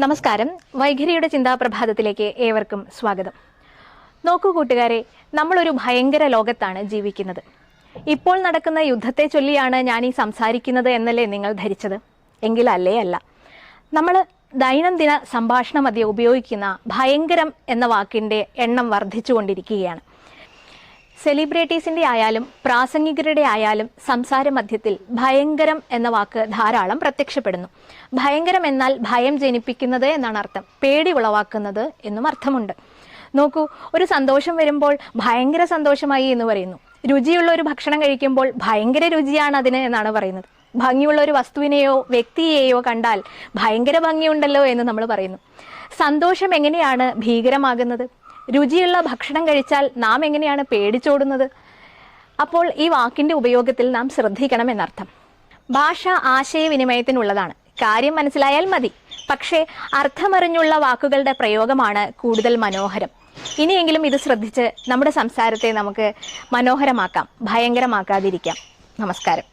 നമസ്കാരം. വൈഖരിയുടെ ചിന്താപ്രഭാതത്തിലേക്ക് ഏവർക്കും സ്വാഗതം. നോക്കൂ കൂട്ടുകാരെ, നമ്മളൊരു ഭയങ്കര ലോകത്താണ് ജീവിക്കുന്നത്. ഇപ്പോൾ നടക്കുന്ന യുദ്ധത്തെ ചൊല്ലിയാണ് ഞാൻ ഈ സംസാരിക്കുന്നത് എന്നല്ലേ നിങ്ങൾ ധരിച്ചത്? എങ്കിലല്ലേ അല്ല. നമ്മൾ ദൈനംദിന സംഭാഷണ മധ്യേ ഉപയോഗിക്കുന്ന ഭയങ്കരം എന്ന വാക്കിൻ്റെ എണ്ണം വർദ്ധിച്ചുകൊണ്ടിരിക്കുകയാണ്. സെലിബ്രിറ്റീസിൻ്റെ ആയാലും പ്രാസംഗികരുടെ ആയാലും സംസാര മധ്യത്തിൽ ഭയങ്കരം എന്ന വാക്ക് ധാരാളം പ്രത്യക്ഷപ്പെടുന്നു. ഭയങ്കരം എന്നാൽ ഭയം ജനിപ്പിക്കുന്നത് എന്നാണ് അർത്ഥം. പേടി ഉളവാക്കുന്നത് എന്നും അർത്ഥമുണ്ട്. നോക്കൂ, ഒരു സന്തോഷം വരുമ്പോൾ ഭയങ്കര സന്തോഷമായി എന്ന് പറയുന്നു. രുചിയുള്ള ഒരു ഭക്ഷണം കഴിക്കുമ്പോൾ ഭയങ്കര രുചിയാണ് അതിന് എന്നാണ് പറയുന്നത്. ഭംഗിയുള്ള ഒരു വസ്തുവിനെയോ വ്യക്തിയെയോ കണ്ടാൽ ഭയങ്കര ഭംഗിയുണ്ടല്ലോ എന്ന് നമ്മൾ പറയുന്നു. സന്തോഷം എങ്ങനെയാണ് ഭീകരമാകുന്നത്? രുചിയുള്ള ഭക്ഷണം കഴിച്ചാൽ നാം എങ്ങനെയാണ് പേടിച്ചോടുന്നത്? അപ്പോൾ ഈ വാക്കിൻ്റെ ഉപയോഗത്തിൽ നാം ശ്രദ്ധിക്കണം എന്നർത്ഥം. ഭാഷ ആശയവിനിമയത്തിനുള്ളതാണ്. കാര്യം മനസ്സിലായാൽ മതി. പക്ഷേ അർത്ഥമറിഞ്ഞുള്ള വാക്കുകളുടെ പ്രയോഗമാണ് കൂടുതൽ മനോഹരം. ഇനിയെങ്കിലും ഇത് ശ്രദ്ധിച്ച് നമ്മുടെ സംസാരത്തെ നമുക്ക് മനോഹരമാക്കാം, ഭയങ്കരമാക്കാതിരിക്കാം. നമസ്കാരം.